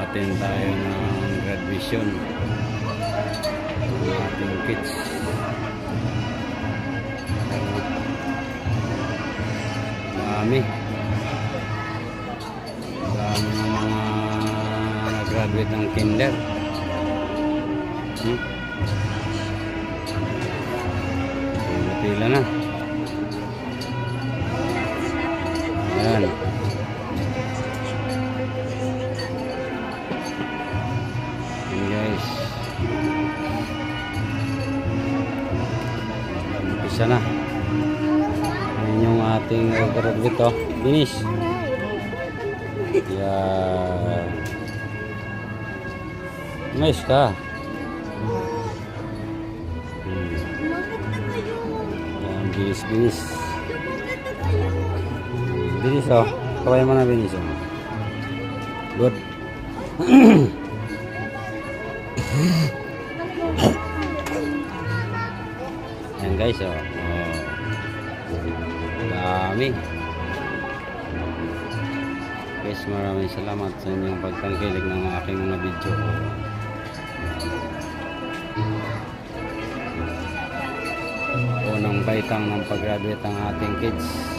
mag-attend tayo ng graduation ng ating kids. Dami ng mga nag-graduate ng kinder. Pila na. Ayan. Ayan guys. Umpisa na. Ayan yung ating graduate oh. Finish. Ayan. Nice ka. Binis. Binis oh. Kaway mo na binis oh. Good. Ayan guys oh. Dami. Guys, maraming salamat sa inyong pagtangkilik ng aking mga video. Unang baitang ng pag-graduate ang ating kids.